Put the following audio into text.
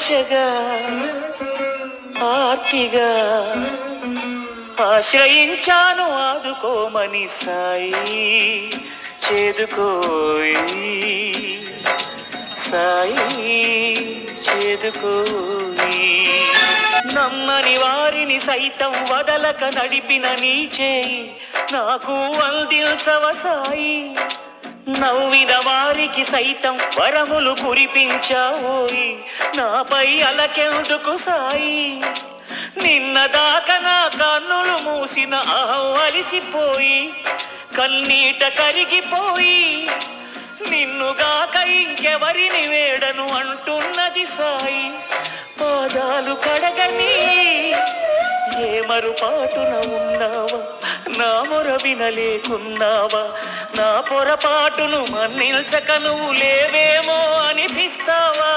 ఆశగా ఆర్తిగా ఆశ్రయించాను ఆదుకోమని సాయి చేదుకోయి సాయి చేదుకోయి నమ్మని వారిని సైతం వదలక నడిపిన నీ చేయి నాకు అందించవ సాయి నవ్విన వారికి సైతం వరములు కురిపించావోయి నాపై అలకెందుకు సాయి నిన్నదాకా నా కన్నులు మూసిన అహం అలిసిపోయి కన్నీట కరిగిపోయి నిన్నుగాక ఇంకెవరిని వేడను అంటున్నది సాయి పాదాలు కడగని ఏ మరుపాటున ఉన్నావా నా మొర వినలేకున్నావా నా పొరపాటును మన్నిల్చక నువ్వు లేవేమో అనిపిస్తావా